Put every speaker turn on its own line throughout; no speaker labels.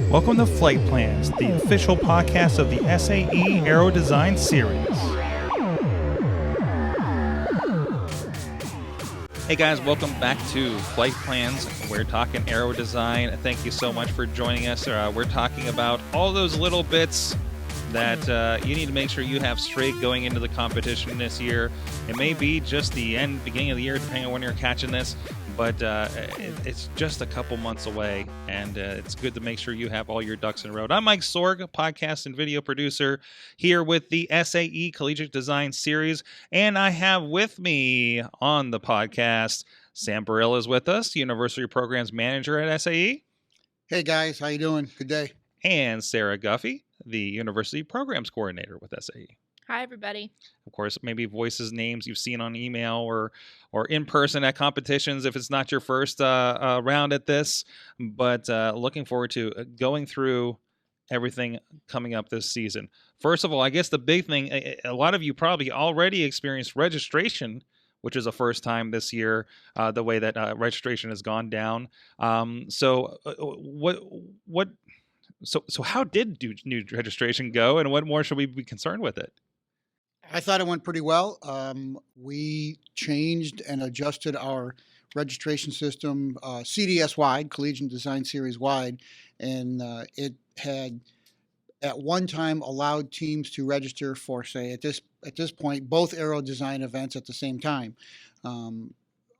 Welcome to Flight Plans, the official podcast of the SAE Aero Design series. Hey guys, welcome back to Flight Plans. We're talking aero design. Thank you so much for joining us. We're talking about all those little bits that you need to make sure you have straight going into the competition this year. It may be just the beginning of the year, depending on when you're catching this, but it's just a couple months away, and it's good to make sure you have all your ducks in a row. I'm Mike Sorg, podcast and video producer, here with the SAE Collegiate Design Series, and I have with me on the podcast, Sam Burrell is with us, University Programs Manager at SAE.
Hey guys, how you doing? Good day.
And Sarah Guffey, the University Programs Coordinator with SAE.
Hi, everybody.
Of course, maybe voices, names you've seen on email or in person at competitions if it's not your first round at this. But looking forward to going through everything coming up this season. First of all, I guess the big thing, a lot of you probably already experienced registration, which is a first time this year, the way that registration has gone down. So how did new registration go, and what more should we be concerned with it?
I thought it went pretty well. We changed and adjusted our registration system CDS wide, Collegiate Design Series wide, and it had at one time allowed teams to register for, say, at this point, both aero design events at the same time.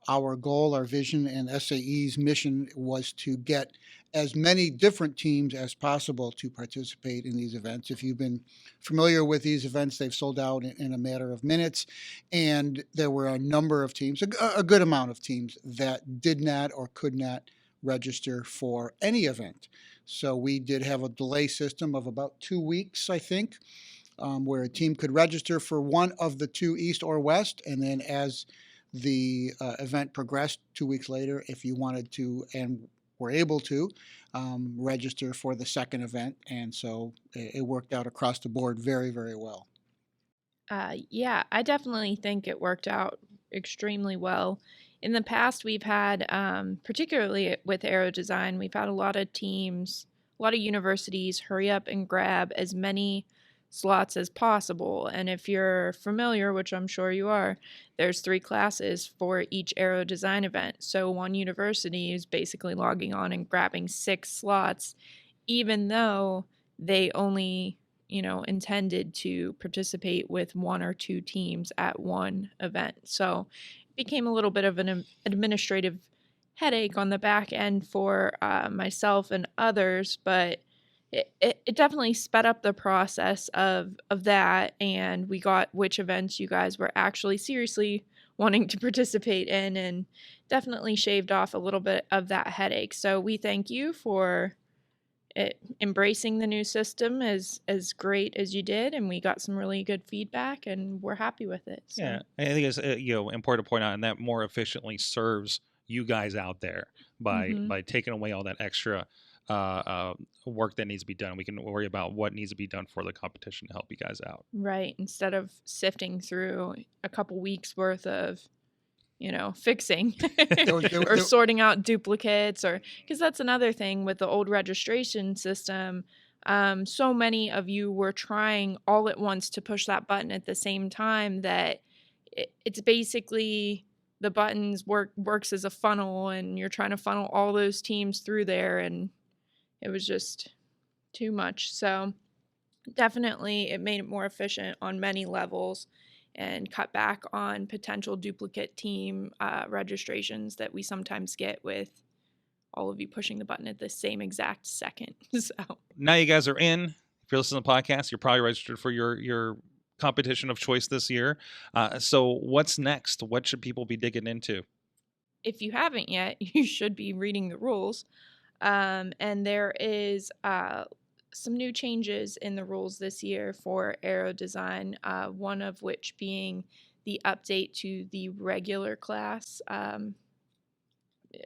Our goal, our vision, and SAE's mission was to get as many different teams as possible to participate in these events. If you've been familiar with these events, they've sold out in a matter of minutes, and there were a number of teams, a good amount of teams, that did not or could not register for any event. So we did have a delay system of about 2 weeks, I think, where a team could register for one of the two, East or West, and then as the event progressed 2 weeks later, if you wanted to and were able to register for the second event. And so it worked out across the board very, very well.
Yeah, I definitely think it worked out extremely well. In the past, we've had, particularly with aero design, we've had a lot of teams, a lot of universities hurry up and grab as many slots as possible. And if you're familiar, which I'm sure you are, there's 3 classes for each aero design event. So one university is basically logging on and grabbing 6 slots, even though they only, intended to participate with 1 or 2 teams at one event. So it became a little bit of an administrative headache on the back end for myself and others, but it definitely sped up the process of that, and we got which events you guys were actually seriously wanting to participate in, and definitely shaved off a little bit of that headache. So we thank you for embracing the new system as great as you did, and we got some really good feedback, and we're happy with it. So.
Yeah, I think it's important to point out, and that more efficiently serves you guys out there by taking away all that extra work that needs to be done. We can worry about what needs to be done for the competition to help you guys out.
Right. Instead of sifting through a couple weeks worth of, fixing or sorting out duplicates, or because that's another thing with the old registration system. So many of you were trying all at once to push that button at the same time that it's basically the buttons works as a funnel, and you're trying to funnel all those teams through there, and it was just too much. So definitely it made it more efficient on many levels and cut back on potential duplicate team registrations that we sometimes get with all of you pushing the button at the same exact second. So
now you guys are in. If you're listening to the podcast, you're probably registered for your competition of choice this year. So what's next? What should people be digging into?
If you haven't yet, you should be reading the rules. And there is some new changes in the rules this year for aero design, one of which being the update to the regular class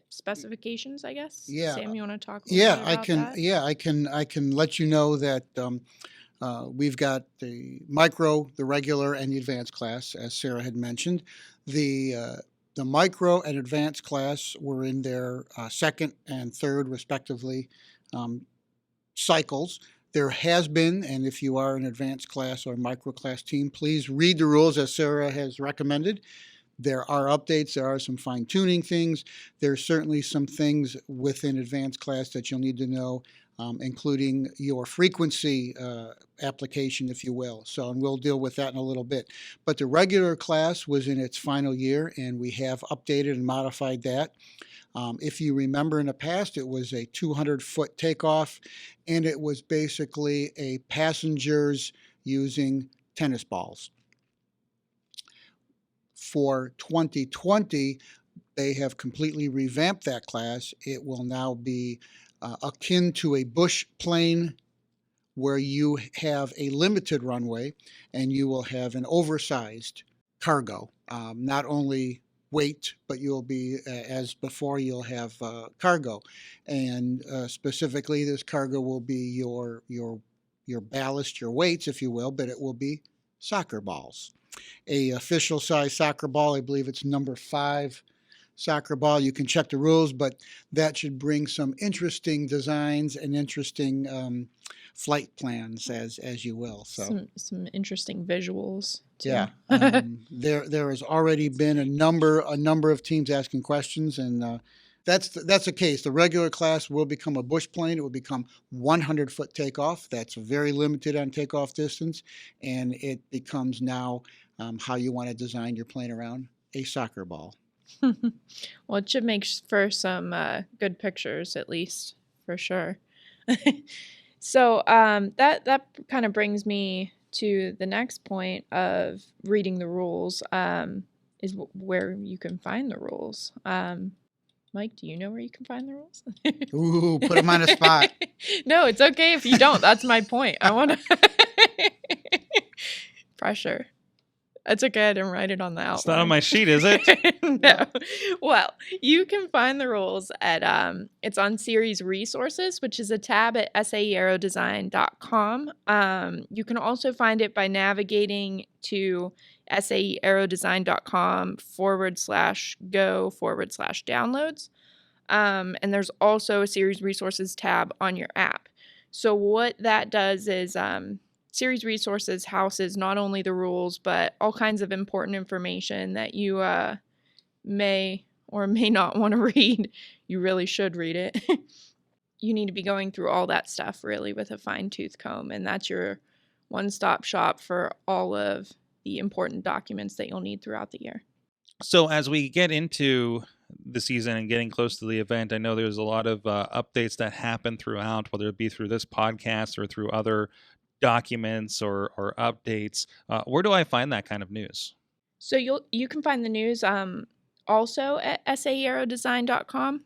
specifications, I guess.
Yeah.
Sam, you want to talk a little bit about that?
Yeah, I can let you know that we've got the micro, the regular, and the advanced class, as Sarah had mentioned. The micro and advanced class were in their second and third, respectively. cycles. There has been, and if you are an advanced class or micro class team, please read the rules as Sara has recommended. There are updates. There are some fine-tuning things. There's certainly some things within advanced class that you'll need to know, including your frequency application, if you will. So, and we'll deal with that in a little bit. But the regular class was in its final year, and we have updated and modified that. If you remember in the past, it was a 200-foot takeoff, and it was basically a passengers using tennis balls. For 2020, they have completely revamped that class. It will now be akin to a bush plane where you have a limited runway and you will have an oversized cargo. Not only weight, but you'll be, as before, you'll have cargo. And specifically, this cargo will be your ballast, your weights, if you will, but it will be soccer balls. A official size soccer ball, I believe it's number 5 soccer ball. You can check the rules, but that should bring some interesting designs and interesting flight plans, as you will. So
some interesting visuals too.
Yeah, there has already been a number of teams asking questions, and that's the case. The regular class will become a bush plane. It will become 100-foot takeoff. That's very limited on takeoff distance, and it becomes now how you want to design your plane around a soccer ball.
Well, it should make for some good pictures, at least, for sure. So that kind of brings me to the next point of reading the rules, is where you can find the rules. Mike, do you know where you can find the rules?
Ooh, put them on a spot.
No, it's okay if you don't. That's my point. I want to pressure. It's okay. I didn't write it on the outline.
It's not on my sheet, is it?
No. Well, you can find the rules at it's on series resources, which is a tab at saeaerodesign.com. You can also find it by navigating to saeaerodesign.com/go/downloads. And there's also a series resources tab on your app. So what that does is series resources houses not only the rules, but all kinds of important information that you may or may not want to read. You really should read it. You need to be going through all that stuff really with a fine-tooth comb, and that's your one-stop shop for all of the important documents that you'll need throughout the year.
So as we get into the season and getting close to the event, I know there's a lot of updates that happen throughout, whether it be through this podcast or through other documents or updates. Where do I find that kind of news?
So you can find the news also at saeaerodesign.com.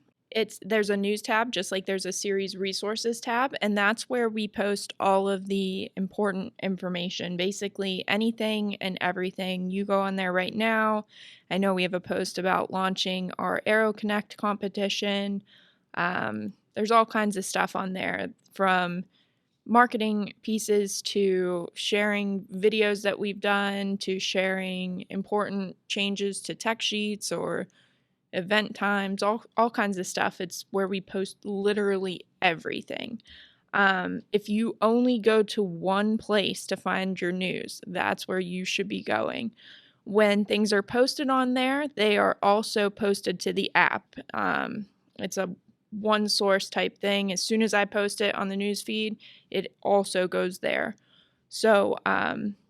There's a news tab, just like there's a series resources tab, and that's where we post all of the important information, basically anything and everything. You go on there right now. I know we have a post about launching our Aero Connect competition. There's all kinds of stuff on there, from marketing pieces to sharing videos that we've done to sharing important changes to tech sheets or event times, all kinds of stuff. It's where we post literally everything. If you only go to one place to find your news, that's where you should be going. When things are posted on there, they are also posted to the app. It's a one source type thing. As soon as I post it on the news feed, it also goes there. So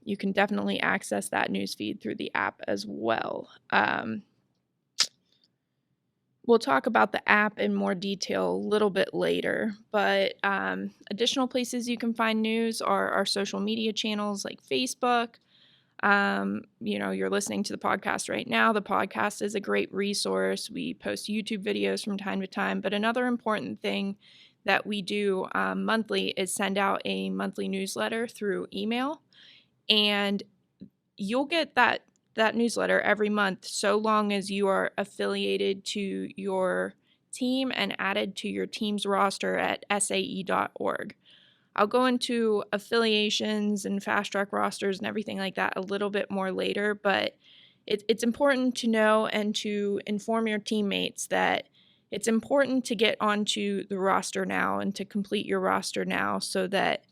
you can definitely access that news feed through the app as well. We'll talk about the app in more detail a little bit later, but additional places you can find news are our social media channels like Facebook. You're listening to the podcast right now. The podcast is a great resource. We post YouTube videos from time to time, but another important thing that we do monthly is send out a monthly newsletter through email, and you'll get that newsletter every month so long as you are affiliated to your team and added to your team's roster at sae.org. I'll go into affiliations and fast track rosters and everything like that a little bit more later, but it's important to know and to inform your teammates that it's important to get onto the roster now and to complete your roster now so that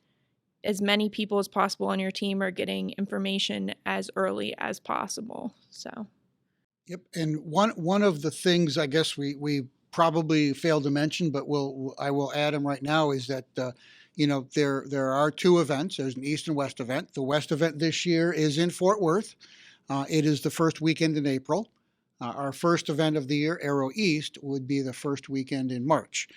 as many people as possible on your team are getting information as early as possible. So,
Yep. And one of the things I guess we probably failed to mention, but I will add them right now, is that there are two events. There's an East and West event. The West event this year is in Fort Worth. It is the first weekend in April. Our first event of the year, Aero East, would be the first weekend in March.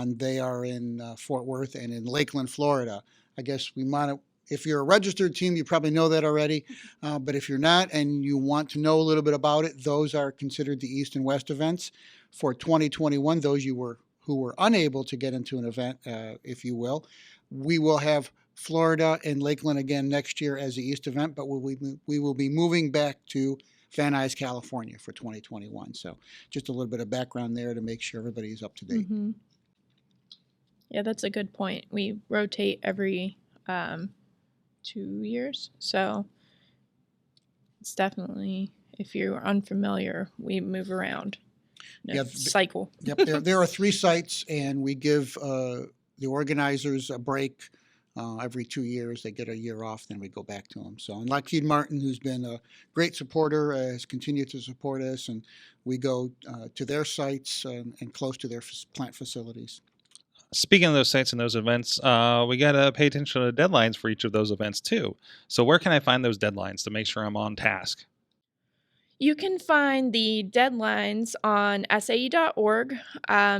They are in Fort Worth and in Lakeland, Florida. I guess we might have, if you're a registered team, you probably know that already. But if you're not and you want to know a little bit about it, those are considered the East and West events. For 2021, those who were unable to get into an event, if you will, we will have Florida and Lakeland again next year as the East event, but we will be moving back to Van Nuys, California for 2021. So just a little bit of background there to make sure everybody's up to date.
mm-hmm. Yeah, that's a good point. We rotate every 2 years. So it's definitely, if you're unfamiliar, we move around.
Yeah,
cycle.
Yep, there are 3 sites, and we give the organizers a break every 2 years. They get a year off, then we go back to them. So, and Lockheed Martin, who's been a great supporter, has continued to support us, and we go to their sites and close to their plant facilities.
Speaking of those sites and those events, we got to pay attention to the deadlines for each of those events too. So where can I find those deadlines to make sure I'm on task?
You can find the deadlines on SAE.org.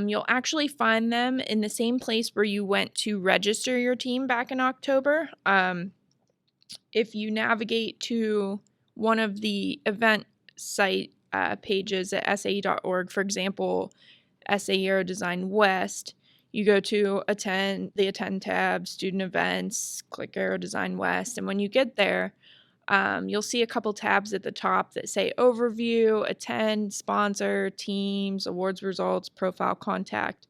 You'll actually find them in the same place where you went to register your team back in October. If you navigate to one of the event site pages at SAE.org, for example, SAE Aero Design West, you go to the attend tab, student events, click Aero Design West, and when you get there, you'll see a couple tabs at the top that say overview, attend, sponsor, teams, awards results, profile, contact.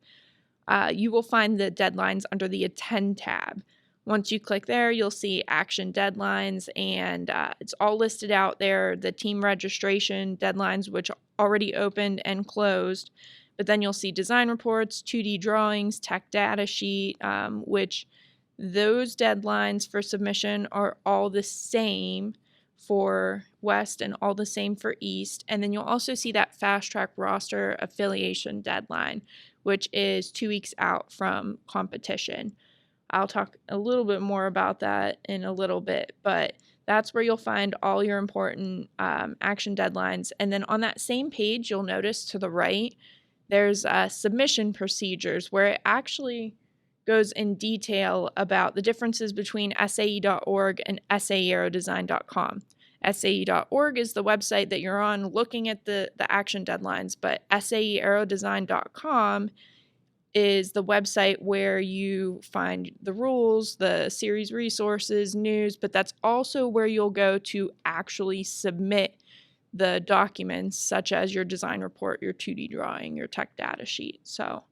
You will find the deadlines under the attend tab. Once you click there, you'll see action deadlines, and it's all listed out there, the team registration deadlines, which already opened and closed. But then you'll see design reports, 2D drawings, tech data sheet, which those deadlines for submission are all the same for West and all the same for East. And then you'll also see that fast track roster affiliation deadline, which is 2 weeks out from competition. I'll talk a little bit more about that in a little bit, but that's where you'll find all your important action deadlines. And then on that same page, you'll notice to the right, there's submission procedures where it actually goes in detail about the differences between SAE.org and SAEAerodesign.com. SAE.org is the website that you're on looking at the action deadlines, but SAEAerodesign.com is the website where you find the rules, the series resources, news, but that's also where you'll go to actually submit the documents such as your design report, your 2D drawing, your tech data sheet. So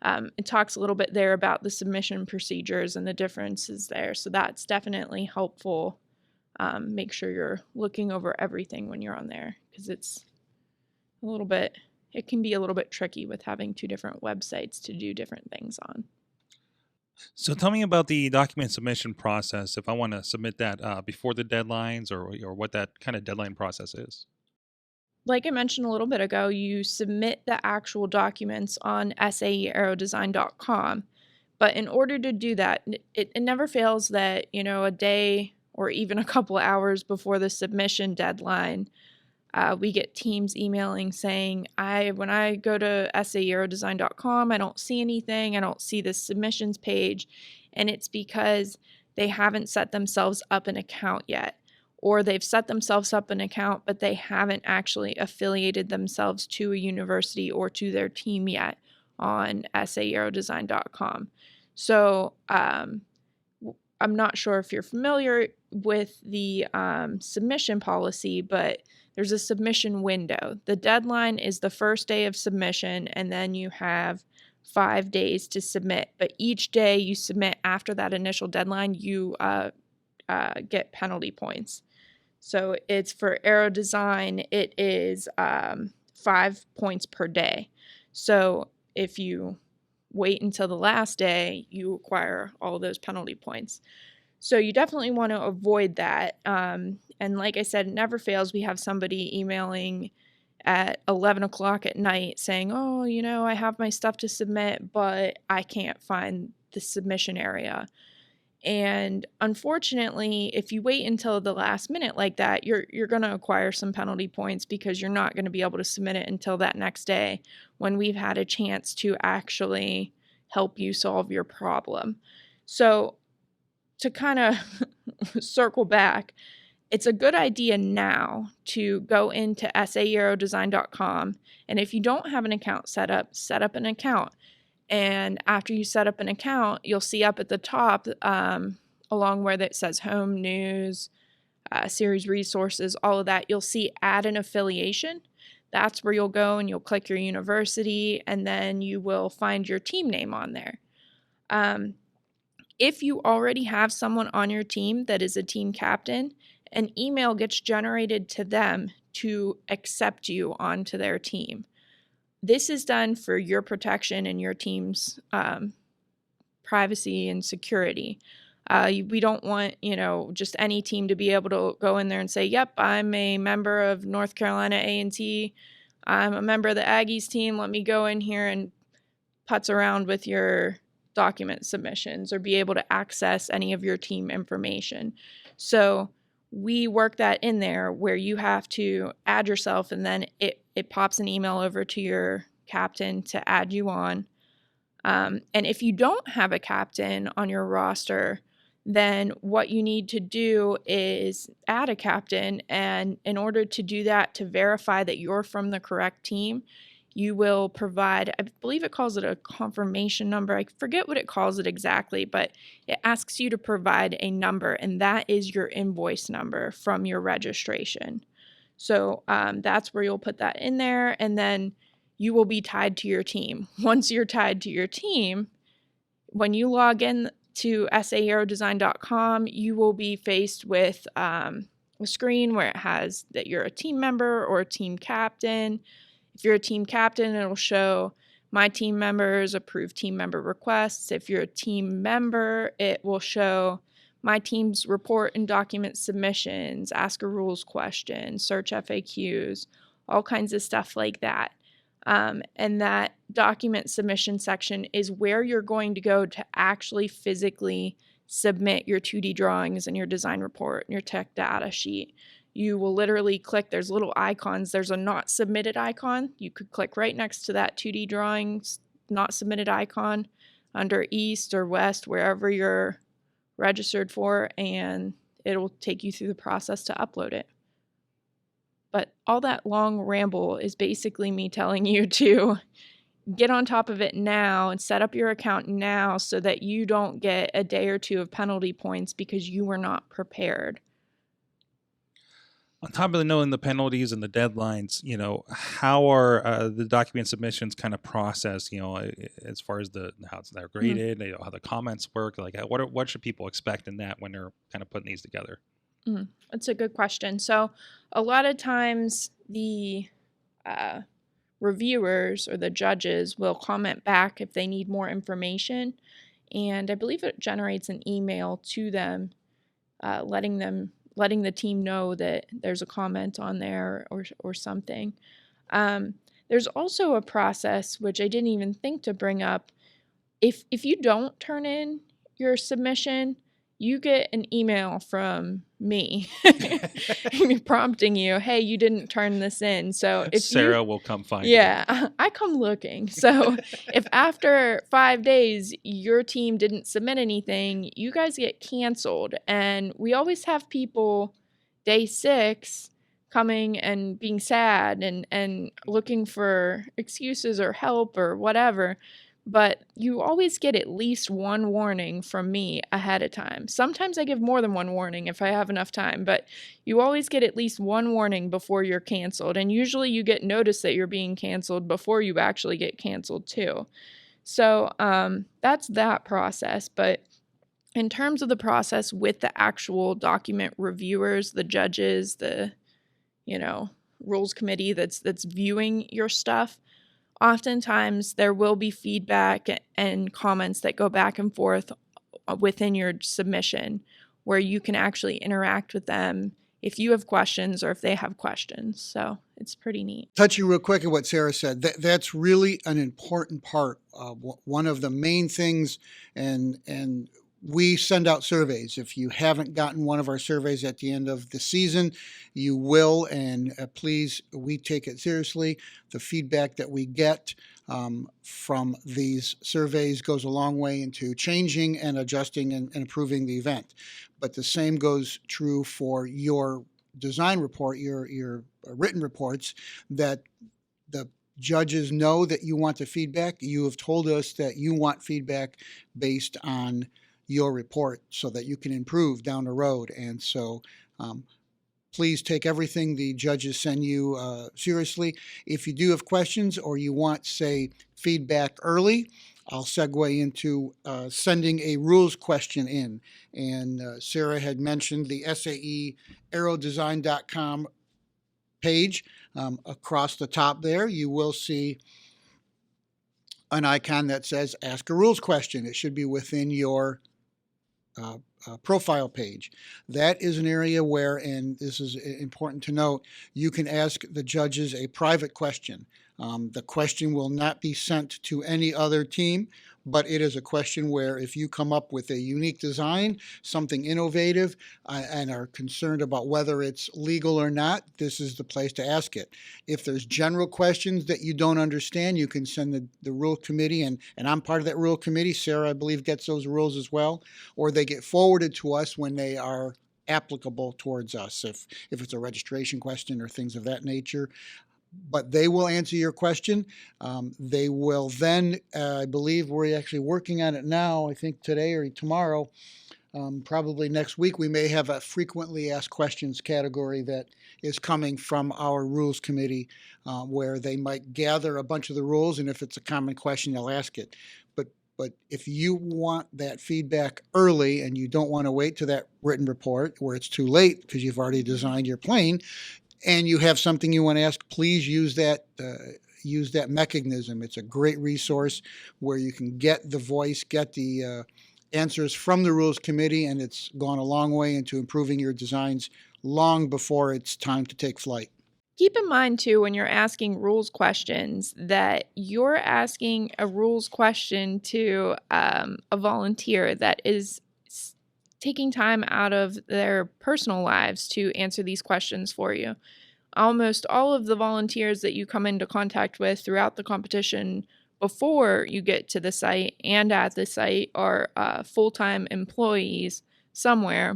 it talks a little bit there about the submission procedures and the differences there. So that's definitely helpful. Make sure you're looking over everything when you're on there, because it can be a little bit tricky with having 2 different websites to do different things on.
So tell me about the document submission process if I want to submit that before the deadlines, or what that kind of deadline process is.
Like I mentioned a little bit ago, you submit the actual documents on SAEAerodesign.com. But in order to do that, it never fails that, a day or even a couple hours before the submission deadline, we get teams emailing saying, when I go to SAEAerodesign.com, I don't see anything. I don't see the submissions page. And it's because they haven't set themselves up an account yet. Or they've set themselves up an account, but they haven't actually affiliated themselves to a university or to their team yet on SAEAerodesign.com. So I'm not sure if you're familiar with the submission policy, but there's a submission window. The deadline is the first day of submission, and then you have 5 days to submit. But each day you submit after that initial deadline, you get penalty points. So it's for Aero Design, it is 5 points per day. So if you wait until the last day, you acquire all those penalty points. So you definitely want to avoid that. And like I said, it never fails. We have somebody emailing at 11 o'clock at night saying, oh, I have my stuff to submit, but I can't find the submission area. And unfortunately, if you wait until the last minute like that, you're going to acquire some penalty points because you're not going to be able to submit it until that next day when we've had a chance to actually help you solve your problem. So to kind of circle back, it's a good idea now to go into SAEAerodesign.com. And if you don't have an account set up an account. And after you set up an account, you'll see up at the top, along where that says home, news, series resources, all of that, you'll see add an affiliation. That's where you'll go and you'll click your university, and then you will find your team name on there. If you already have someone on your team that is a team captain, an email gets generated to them to accept you onto their team. This is done for your protection and your team's privacy and security. We don't want, just any team to be able to go in there and say, yep, I'm a member of North Carolina A&T. I'm a member of the Aggies team. Let me go in here and putz around with your document submissions or be able to access any of your team information. So we work that in there where you have to add yourself, and then it pops an email over to your captain to add you on. And if you don't have a captain on your roster, then what you need to do is add a captain. And in order to do that, to verify that you're from the correct team, you will provide, I believe it calls it a confirmation number. I forget what it calls it exactly, but it asks you to provide a number, and that is your invoice number from your registration. So that's where you'll put that in there, and then you will be tied to your team. Once you're tied to your team, when you log in to SAEAerodesign.com, you will be faced with a screen where it has that you're a team member or a team captain. If you're a team captain, it'll show my team members, approved team member requests. If you're a team member, it will show my team's report and document submissions, ask a rules question, search FAQs, all kinds of stuff like that. And that document submission section is where you're going to go to actually physically submit your 2D drawings and your design report and your tech data sheet. You will literally click, there's little icons. There's a not submitted icon. You could click right next to that 2D drawings, not submitted icon under East or West, wherever you're registered for, and it'll take you through the process to upload it. But all that long ramble is basically me telling you to get on top of it now and set up your account now so that you don't get a day or two of penalty points because you were not prepared.
On top of knowing the penalties and the deadlines, how are the document submissions kind of processed? As far as how they're graded, how the comments work. Like, what should people expect in that when they're kind of putting these together?
That's a good question. So, a lot of times the reviewers or the judges will comment back if they need more information, and I believe it generates an email to them, letting the team know that there's a comment on there or something. There's also a process, which I didn't even think to bring up. If you don't turn in your submission, you get an email from me prompting you, hey, you didn't turn this in. So if
Sarah will come find you.
Yeah, I come looking. So if after 5 days your team didn't submit anything, you guys get canceled. And we always have people day 6 coming and being sad and looking for excuses or help or whatever. But you always get at least one warning from me ahead of time. Sometimes I give more than one warning if I have enough time, but you always get at least one warning before you're canceled. And usually you get notice that you're being canceled before you actually get canceled too. So that's that process. But in terms of the process with the actual document reviewers, the judges, the rules committee that's viewing your stuff, oftentimes there will be feedback and comments that go back and forth within your submission where you can actually interact with them if you have questions or if they have questions. So it's pretty neat.
Touching real quick on what Sarah said, that's really an important part. One of the main things, and we send out surveys. If you haven't gotten one of our surveys at the end of the season, you will, and please, we take it seriously. The feedback that we get from these surveys goes a long way into changing and adjusting and improving the event. But the same goes true for your design report, your written reports, that the judges know that you want the feedback. You have told us that you want feedback based on your report so that you can improve down the road. And so please take everything the judges send you seriously. If you do have questions or you want, say, feedback early, I'll segue into sending a rules question in. And Sarah had mentioned the SAE Aerodesign.com page. Across the top there, you will see an icon that says Ask a Rules Question. It should be within your profile page. That is an area where, and this is important to note, you can ask the judges a private question. The question will not be sent to any other team, but it is a question where if you come up with a unique design, something innovative, and are concerned about whether it's legal or not, this is the place to ask it. If there's general questions that you don't understand, you can send the rule committee, and I'm part of that rule committee. Sarah, I believe, gets those rules as well, or they get forwarded to us when they are applicable towards us, if it's a registration question or things of that nature. But they will answer your question. They will then, I believe we're actually working on it now, I think today or tomorrow, probably next week, we may have a frequently asked questions category that is coming from our rules committee, where they might gather a bunch of the rules, and if it's a common question, they'll ask it. But if you want that feedback early and you don't want to wait to that written report where it's too late because you've already designed your plane, and you have something you want to ask, please use that mechanism. It's a great resource where you can get the voice, get the answers from the rules committee, and it's gone a long way into improving your designs long before it's time to take flight.
Keep in mind, too, when you're asking rules questions, that you're asking a rules question to a volunteer that is taking time out of their personal lives to answer these questions for you. Almost all of the volunteers that you come into contact with throughout the competition before you get to the site and at the site are full-time employees somewhere,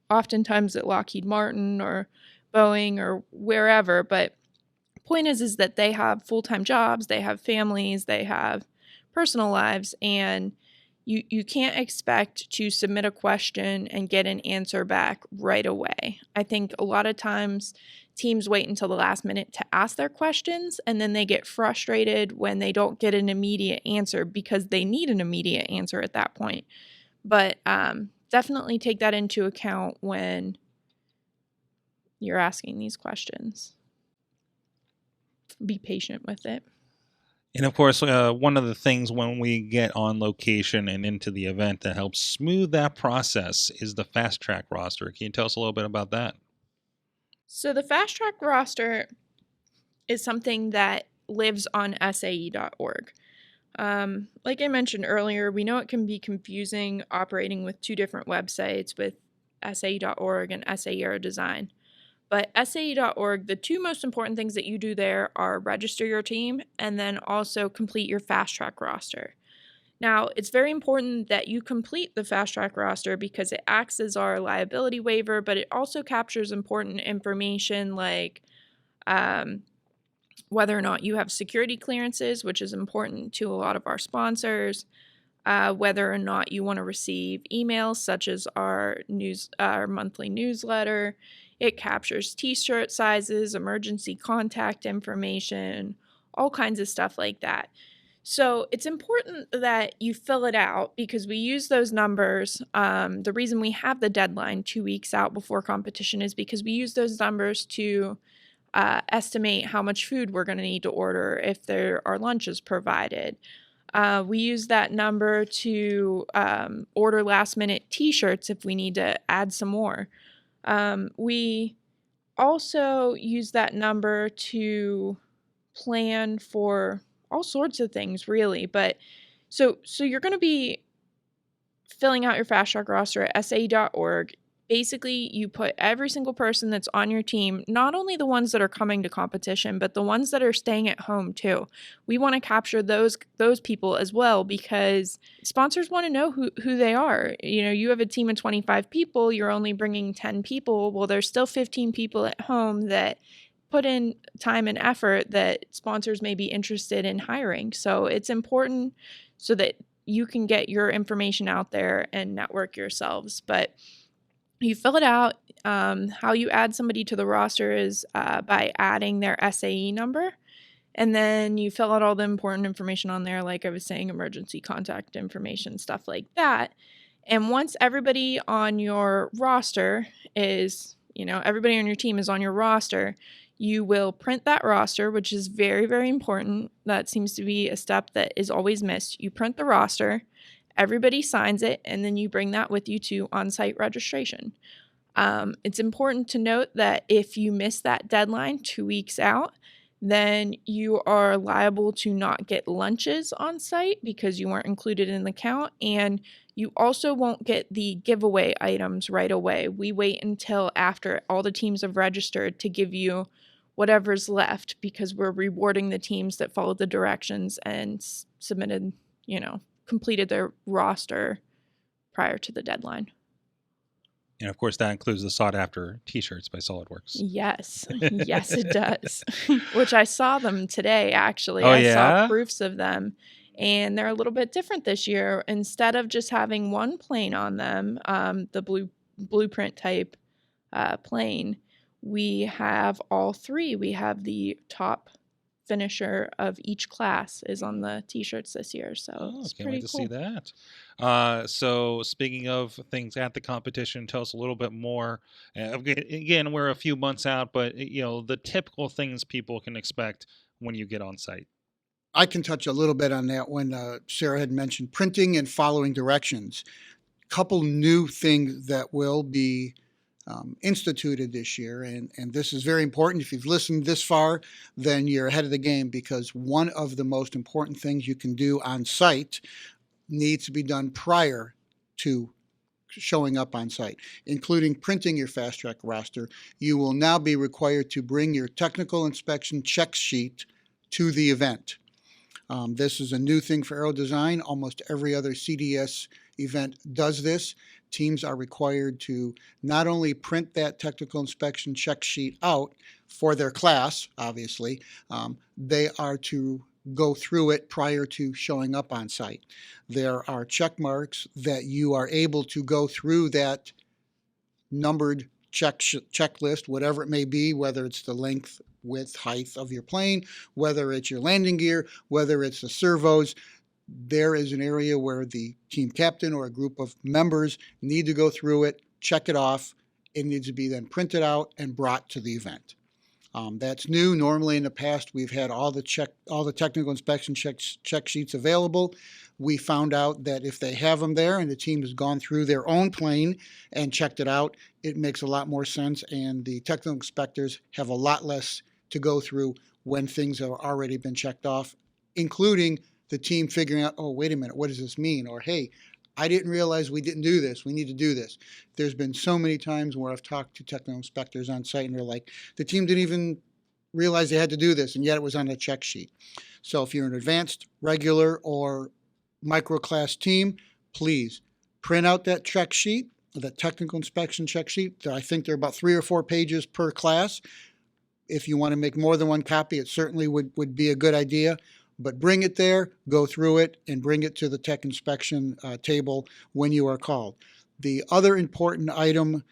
oftentimes at Lockheed Martin or Boeing or wherever. But point is that they have full-time jobs, they have families, they have personal lives, and you can't expect to submit a question and get an answer back right away. I think a lot of times teams wait until the last minute to ask their questions, and then they get frustrated when they don't get an immediate answer because they need an immediate answer at that point. But definitely take that into account when you're asking these questions. Be patient with it.
And of course, one of the things when we get on location and into the event that helps smooth that process is the fast track roster. Can you tell us a little bit about that?
So the fast track roster is something that lives on SAE.org. Like I mentioned earlier, we know it can be confusing operating with two different websites with SAE.org and SAE Aero Design. But SAE.org, the two most important things that you do there are register your team and then also complete your fast track roster. Now, it's very important that you complete the fast track roster because it acts as our liability waiver, but it also captures important information like whether or not you have security clearances, which is important to a lot of our sponsors, whether or not you want to receive emails such as our monthly newsletter. It captures t-shirt sizes, emergency contact information, all kinds of stuff like that. So it's important that you fill it out because we use those numbers. The reason we have the deadline 2 weeks out before competition is because we use those numbers to estimate how much food we're going to need to order if there are lunches provided. We use that number to order last minute t-shirts if we need to add some more. We also use that number to plan for all sorts of things, really. But so you're going to be filling out your fast track roster at SAE.org. Basically, you put every single person that's on your team, not only the ones that are coming to competition, but the ones that are staying at home too. We want to capture those people as well, because sponsors want to know who they are. You know, you have a team of 25 people, you're only bringing 10 people. Well, there's still 15 people at home that put in time and effort that sponsors may be interested in hiring. So it's important so that you can get your information out there and network yourselves. But you fill it out. How you add somebody to the roster is by adding their SAE number. And then you fill out all the important information on there, like I was saying, emergency contact information, stuff like that. And once everybody on your roster is, everybody on your team is on your roster, you will print that roster, which is very, very important. That seems to be a step that is always missed. You print the roster, everybody signs it, and then you bring that with you to on-site registration. It's important to note that if you miss that deadline 2 weeks out, then you are liable to not get lunches on site because you weren't included in the count, and you also won't get the giveaway items right away. We wait until after all the teams have registered to give you whatever's left, because we're rewarding the teams that followed the directions and submitted, completed their roster prior to the deadline.
And of course, that includes the sought-after T-shirts by SolidWorks.
Yes, yes, it does. Which I saw them today, actually.
Oh,
I
yeah?
saw proofs of them, and they're a little bit different this year. Instead of just having one plane on them, the blueprint type plane, we have all three. We have the top finisher of each class is on the T-shirts this year, so it's
can't
pretty
wait to
cool.
see that. So speaking of things at the competition, tell us a little bit more. Again, we're a few months out, but the typical things people can expect when you get on site.
I can touch a little bit on that when Sarah had mentioned printing and following directions. Couple new things that will be instituted this year, and this is very important. If you've listened this far, then you're ahead of the game, because one of the most important things you can do on site needs to be done prior to showing up on site, including printing your fast track roster. You will now be required to bring your technical inspection check sheet to the event. This is a new thing for Aero Design. Almost every other CDS event does this. Teams are required to not only print that technical inspection check sheet out for their class, obviously, they are to go through it prior to showing up on site. There are check marks that you are able to go through that numbered checklist, whatever it may be, whether it's the length, width, height of your plane, whether it's your landing gear, whether it's the servos. There is an area where the team captain or a group of members need to go through it, check it off. It needs to be then printed out and brought to the event. That's new. Normally in the past, we've had all the technical inspection check sheets available. We found out that if they have them there and the team has gone through their own plane and checked it out, it makes a lot more sense, and the technical inspectors have a lot less to go through when things have already been checked off, including the team figuring out, oh, wait a minute, what does this mean? Or, hey, I didn't realize we didn't do this. We need to do this. There's been so many times where I've talked to technical inspectors on site and they're like, the team didn't even realize they had to do this, and yet it was on a check sheet. So if you're an advanced, regular, or micro class team, please print out that check sheet, that technical inspection check sheet. I think they're about 3 or 4 pages per class. If you want to make more than one copy, it certainly would be a good idea. But bring it there, go through it, and bring it to the tech inspection table when you are called. The other important item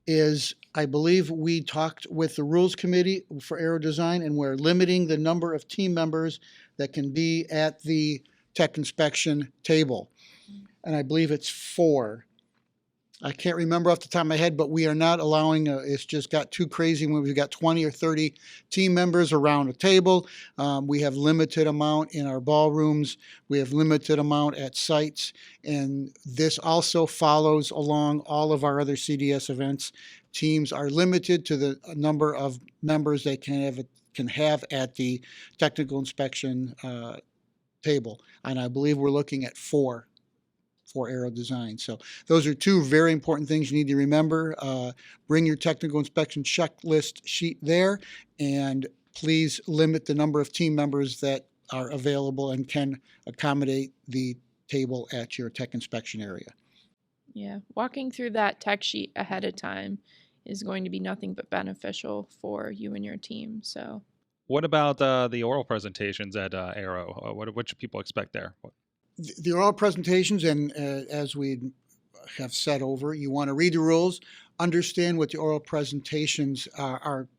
is, I believe we talked with the rules committee for Aero Design, and we're limiting the number of team members that can be at the tech inspection table. And I believe it's 4. I can't remember off the top of my head, but we are not allowing, it's just got too crazy when we've got 20 or 30 team members around a table. We have limited amount in our ballrooms. We have limited amount at sites. And this also follows along all of our other CDS events. Teams are limited to the number of members they can have at the technical inspection table. And I believe we're looking at four for Aero Design. So those are two very important things you need to remember. Bring your technical inspection checklist sheet there, and please limit the number of team members that are available and can accommodate the table at your tech inspection area.
Yeah, walking through that tech sheet ahead of time is going to be nothing but beneficial for you and your team. So,
What about the oral presentations at Aero? What should people expect there?
The oral presentations, and as we have said over, you want to read the rules, understand what the oral presentations are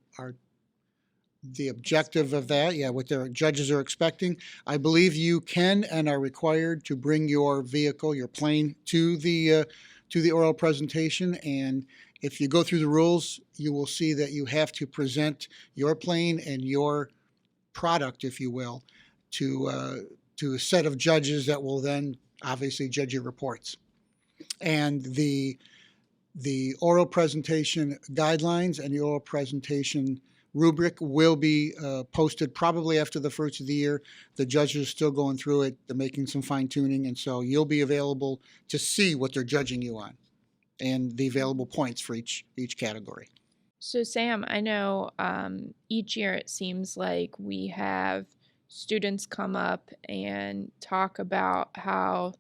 the objective of that, what their judges are expecting. I believe you can and are required to bring your vehicle, your plane, to the oral presentation. And if you go through the rules, you will see that you have to present your plane and your product, if you will, to a set of judges that will then obviously judge your reports. And the oral presentation guidelines and the oral presentation rubric will be posted probably after the first of the year. The judges are still going through it. They're making some fine tuning. And so you'll be available to see what they're judging you on and the available points for each category.
So Sam, I know each year it seems like we have students come up and talk about how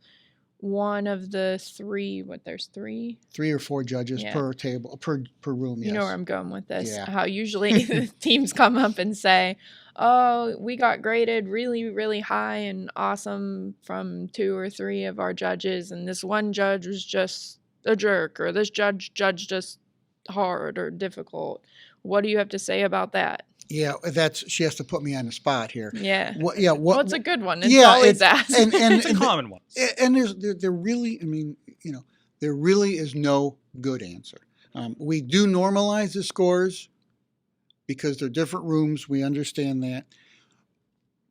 one of the three, there's three
or four judges per table, per room. Yes.
You know where I'm going with this.
Yeah.
How usually the teams come up and say, oh, we got graded really, really high and awesome from 2 or 3 of our judges, and this one judge was just a jerk, or this judge judged us hard or difficult. What do you have to say about that?
Yeah, she has to put me on the spot here.
Yeah.
Well,
it's a good one. It's always that.
And
it's a common one.
And there really, there really is no good answer. We do normalize the scores because they're different rooms. We understand that.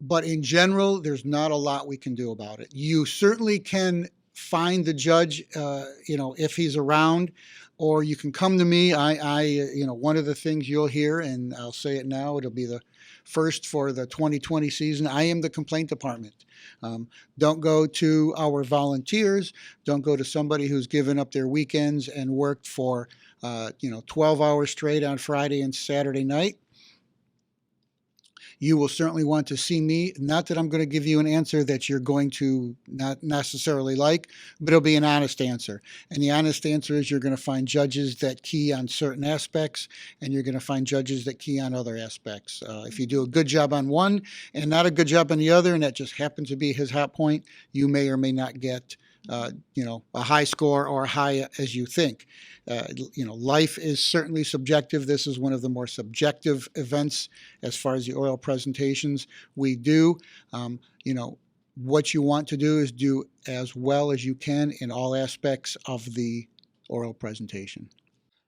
But in general, there's not a lot we can do about it. You certainly can find the judge, if he's around, or you can come to me. One of the things you'll hear, and I'll say it now, it'll be the first for the 2020 season. I am the complaint department. Don't go to our volunteers. Don't go to somebody who's given up their weekends and worked for, 12 hours straight on Friday and Saturday night. You will certainly want to see me. Not that I'm going to give you an answer that you're going to not necessarily like, but it'll be an honest answer. And the honest answer is you're going to find judges that key on certain aspects, and you're going to find judges that key on other aspects. If you do a good job on one and not a good job on the other, and that just happens to be his hot point, you may or may not get a high score or high as you think. Life is certainly subjective. This is one of the more subjective events as far as the oral presentations we do. What you want to do is do as well as you can in all aspects of the oral presentation.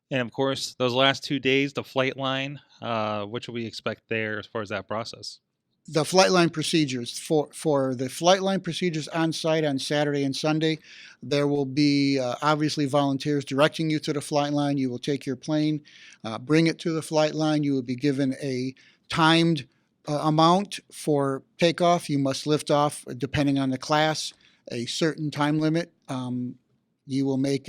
And of course, those last 2 days, the flight line, what should we expect there as far as that process?
The flight line procedures for the flight line procedures on site on Saturday and Sunday, there will be obviously volunteers directing you to the flight line. You will take your plane, bring it to the flight line. You will be given a timed amount for takeoff. You must lift off depending on the class, a certain time limit. You will make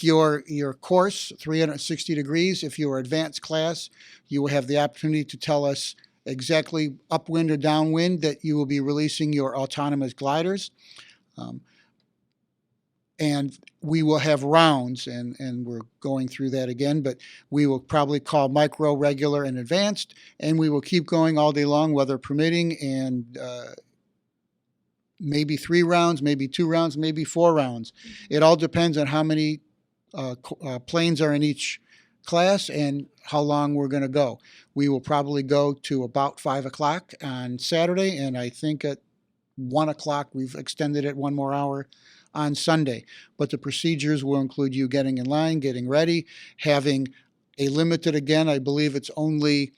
your course 360 degrees. If you are advanced class, you will have the opportunity to tell us exactly upwind or downwind that you will be releasing your autonomous gliders. And we will have rounds, and we're going through that again, but we will probably call micro, regular, and advanced, and we will keep going all day long, weather permitting, and maybe 3 rounds, maybe 2 rounds, maybe 4 rounds. It all depends on how many planes are in each class and how long we're going to go. We will probably go to about 5 o'clock on Saturday, and I think at 1 o'clock we've extended it 1 more hour on Sunday. But the procedures will include you getting in line, getting ready, having a limited, again, I believe it's only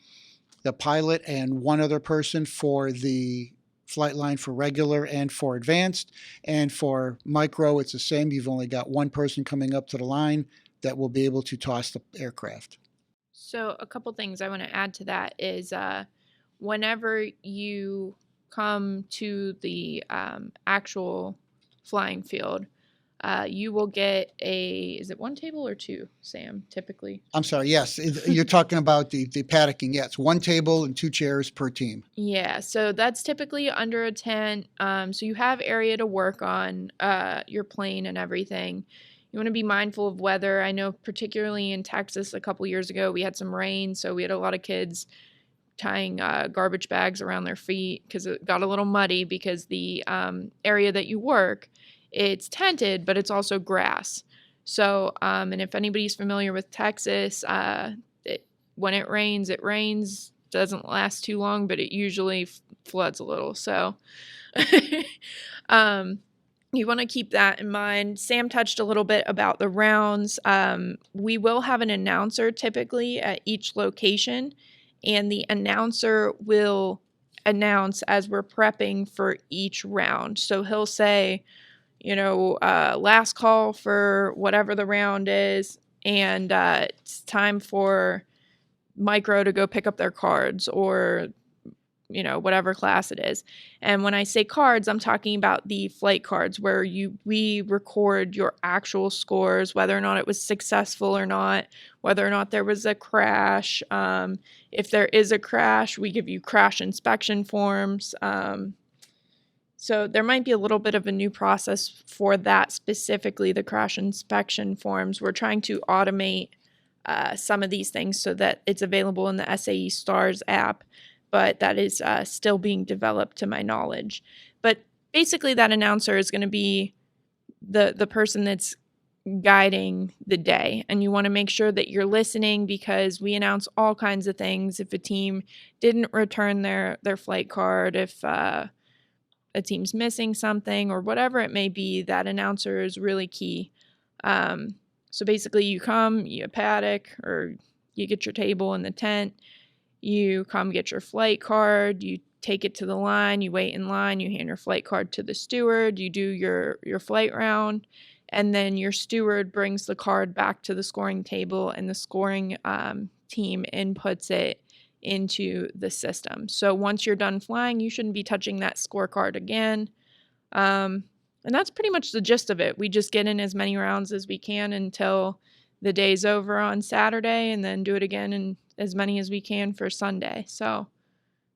the pilot and one other person for the flight line for regular and for advanced. And for micro, it's the same. You've only got one person coming up to the line that will be able to toss the aircraft.
So a couple things I want to add to that is whenever you come to the actual flying field, you will get is it one table or two, Sam, typically?
I'm sorry, yes, you're talking about the paddocking. Yeah, it's one table and two chairs per team.
Yeah, so that's typically under a tent. So you have area to work on your plane and everything. You want to be mindful of weather. I know particularly in Texas a couple years ago, we had some rain, so we had a lot of kids tying garbage bags around their feet because it got a little muddy because the area that you work, it's tented, but it's also grass. So, and if anybody's familiar with Texas, when it rains, doesn't last too long, but it usually floods a little. So, you want to keep that in mind. Sam touched a little bit about the rounds. We will have an announcer typically at each location, and the announcer will announce as we're prepping for each round. So he'll say, last call for whatever the round is, and it's time for micro to go pick up their cards or whatever class it is. And when I say cards, I'm talking about the flight cards where we record your actual scores, whether or not it was successful or not, whether or not there was a crash. If there is a crash, we give you crash inspection forms. So there might be a little bit of a new process for that, specifically the crash inspection forms. We're trying to automate some of these things so that it's available in the SAE Stars app, but that is still being developed to my knowledge. But basically that announcer is going to be the person that's guiding the day, and you want to make sure that you're listening because we announce all kinds of things. If a team didn't return their flight card, if a team's missing something or whatever it may be, that announcer is really key. So basically you come, you paddock, or you get your table in the tent, you come get your flight card, you take it to the line, you wait in line, you hand your flight card to the steward, you do your flight round, and then your steward brings the card back to the scoring table, and the scoring team inputs it into the system. So once you're done flying, you shouldn't be touching that scorecard again. And that's pretty much the gist of it. We just get in as many rounds as we can until the day's over on Saturday, and then do it again in as many as we can for Sunday. So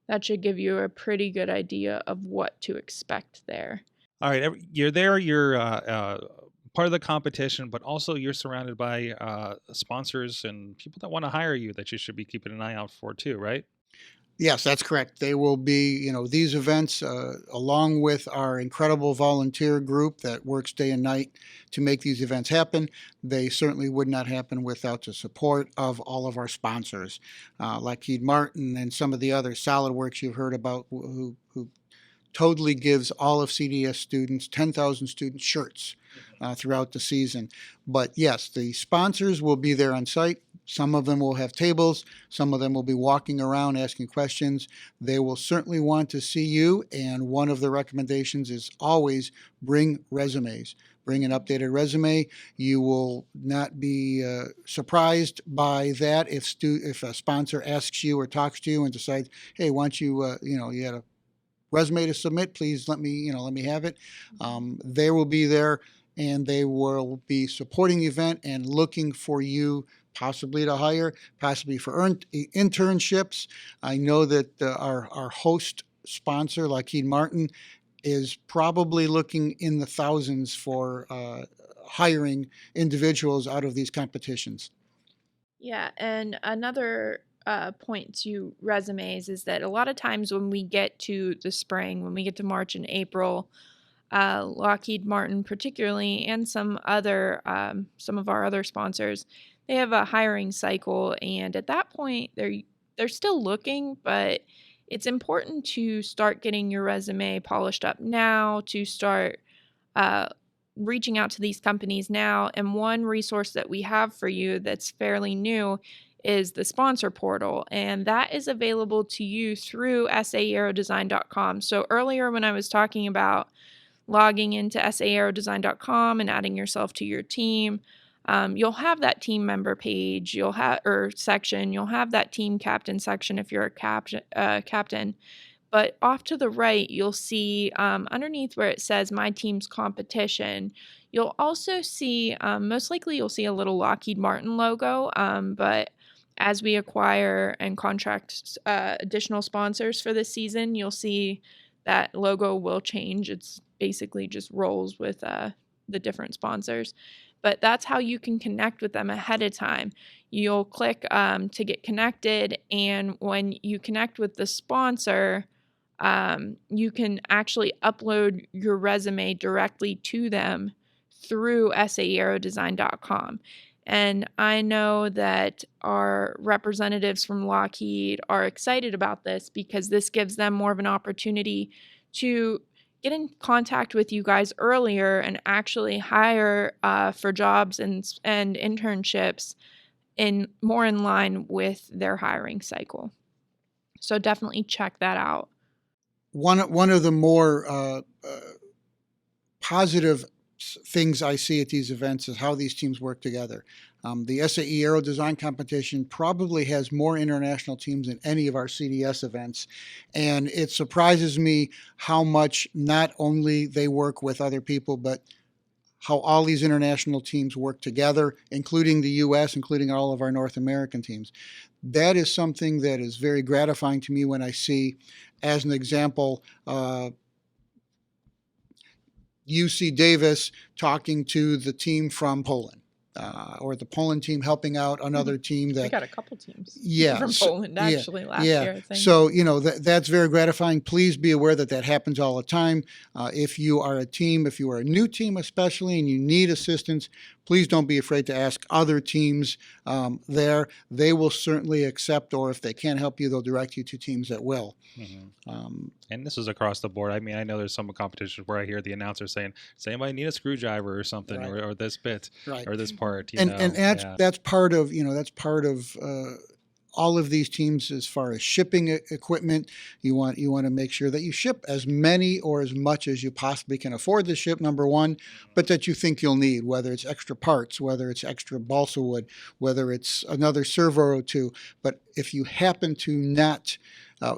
that should give you a pretty good idea of what to expect there.
All right, you're there. You're part of the competition, but also you're surrounded by sponsors and people that want to hire you that you should be keeping an eye out for too, right?
Yes, that's correct. They will be, these events, along with our incredible volunteer group that works day and night to make these events happen. They certainly would not happen without the support of all of our sponsors, Lockheed Martin and some of the other SolidWorks you've heard about, who totally gives all of CDS students, 10,000 student shirts throughout the season. But yes, the sponsors will be there on site. Some of them will have tables. Some of them will be walking around asking questions. They will certainly want to see you, and one of the recommendations is always bring resumes. Bring an updated resume. You will not be surprised by that if a sponsor asks you or talks to you and decides, hey, why don't you, you had a resume to submit, please let me have it. They will be there, and they will be supporting the event and looking for you possibly to hire, possibly for internships. I know that our host sponsor, Lockheed Martin, is probably looking in the thousands for hiring individuals out of these competitions.
Yeah, and another point to resumes is that a lot of times when we get to the spring, when we get to March and April, Lockheed Martin particularly, and some of our other sponsors, they have a hiring cycle, and at that point they're still looking, but it's important to start getting your resume polished up now, to start reaching out to these companies now. And one resource that we have for you that's fairly new is the sponsor portal, and that is available to you through SAEAerodesign.com. So earlier when I was talking about logging into SAEAerodesign.com and adding yourself to your team, you'll have that team member page, you'll have or section, you'll have that team captain section if you're a captain. But off to the right, you'll see underneath where it says My Team's Competition, you'll also see, most likely you'll see a little Lockheed Martin logo, but as we acquire and contract additional sponsors for this season, you'll see that logo will change. It's basically just rolls with the different sponsors. But that's how you can connect with them ahead of time. You'll click to get connected, and when you connect with the sponsor, you can actually upload your resume directly to them through SAEAerodesign.com. And I know that our representatives from Lockheed are excited about this because this gives them more of an opportunity to get in contact with you guys earlier and actually hire for jobs and internships more in line with their hiring cycle. So definitely check that out.
One of the more positive things I see at these events is how these teams work together. The SAE Aero Design competition probably has more international teams than any of our CDS events, and it surprises me how much not only they work with other people, but how all these international teams work together, including the U.S., including all of our North American teams. That is something that is very gratifying to me when I see, as an example, UC Davis talking to the team from Poland, or the Poland team helping out another team that
we got a couple teams
yeah,
from Poland actually last
yeah.
year, I think.
So, that's very gratifying. Please be aware that happens all the time. If you are a team, if you are a new team especially, and you need assistance, please don't be afraid to ask other teams there. They will certainly accept, or if they can't help you, they'll direct you to teams that will.
And this is across the board. I mean, I know there's some competitions where I hear the announcer saying, "Does anybody need a screwdriver or something,
Right.
or this bit,
Right.
or this part?"
And that's part of all of these teams. As far as shipping equipment, you want to make sure that you ship as many or as much as you possibly can afford to ship, number one, but that you think you'll need, whether it's extra parts, whether it's extra balsa wood, whether it's another servo or two. But if you happen to not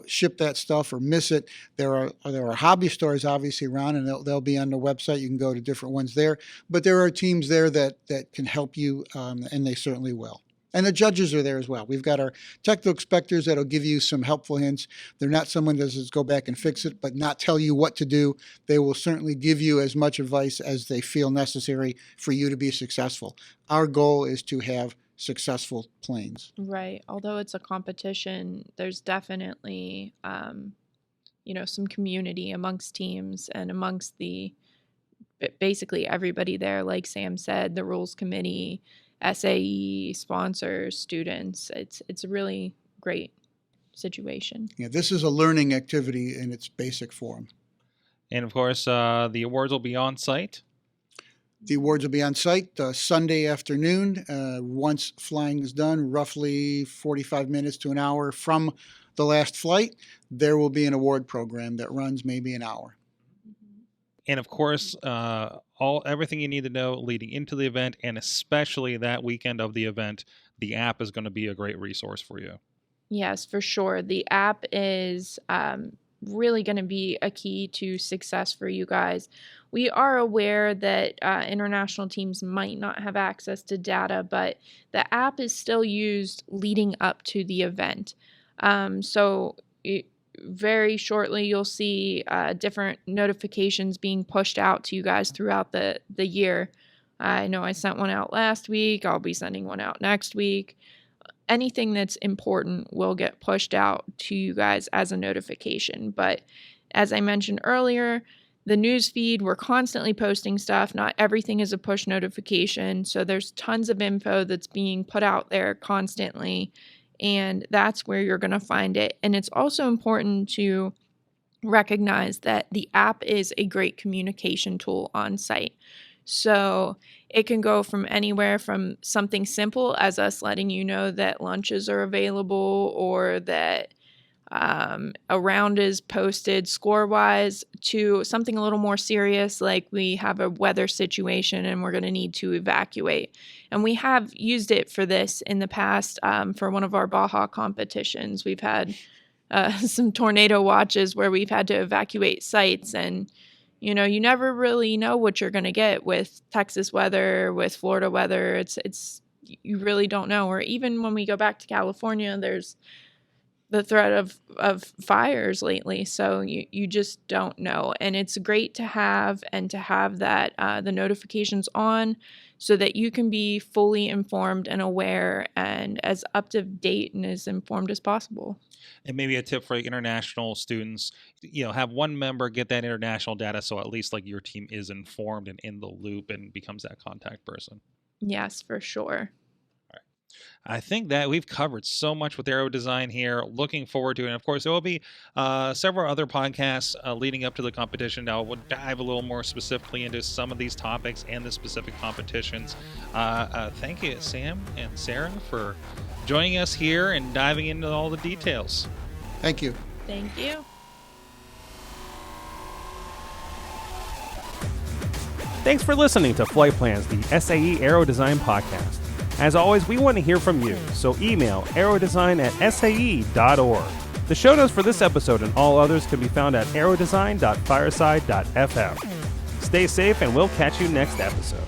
ship that stuff or miss it, there are hobby stores obviously around, and they'll be on the website. You can go to different ones there, but there are teams there that can help you, and they certainly will. And the judges are there as well. We've got our technical inspectors that'll give you some helpful hints. They're not someone that says go back and fix it, but not tell you what to do. They will certainly give you as much advice as they feel necessary for you to be successful. Our goal is to have successful planes.
Right. Although it's a competition, there's definitely, some community amongst teams and amongst basically everybody there. Like Sam said, the rules committee, SAE, sponsors, students. It's a really great situation.
Yeah, this is a learning activity in its basic form.
And of course, the awards will be on site.
The awards will be on site Sunday afternoon. Once flying is done, roughly 45 minutes to an hour from the last flight, there will be an award program that runs maybe an hour.
And of course, everything you need to know leading into the event, and especially that weekend of the event, the app is going to be a great resource for you.
Yes, for sure. The app is really going to be a key to success for you guys. We are aware that international teams might not have access to data, but the app is still used leading up to the event. Very shortly, you'll see different notifications being pushed out to you guys throughout the year. I know I sent one out last week. I'll be sending one out next week. Anything that's important will get pushed out to you guys as a notification. But as I mentioned earlier, the news feed, we're constantly posting stuff. Not everything is a push notification. So there's tons of info that's being put out there constantly. And that's where you're going to find it. And it's also important to recognize that the app is a great communication tool on site. So it can go from anywhere from something simple as us letting you know that lunches are available or that a round is posted score-wise, to something a little more serious, like we have a weather situation and we're going to need to evacuate. And we have used it for this in the past for one of our Baja competitions. We've had some tornado watches where we've had to evacuate sites, and you never really know what you're going to get with Texas weather, with Florida weather. It's you really don't know. Or even when we go back to California, there's the threat of fires lately, so you just don't know. And it's great to have that the notifications on, so that you can be fully informed and aware and as up to date and as informed as possible.
And maybe a tip for international students, have one member get that international data, so at least like your team is informed and in the loop and becomes that contact person.
Yes, for sure.
I think that we've covered so much with Aero Design here. Looking forward to it. And of course, there will be several other podcasts leading up to the competition. Now, we'll dive a little more specifically into some of these topics and the specific competitions. Thank you, Sam and Sarah, for joining us here and diving into all the details.
Thank you.
Thank you.
Thanks for listening to Flight Plans, the SAE Aero Design podcast. As always, we want to hear from you, so email aerodesign@sae.org. The show notes for this episode and all others can be found at aerodesign.fireside.fm. Stay safe, and we'll catch you next episode.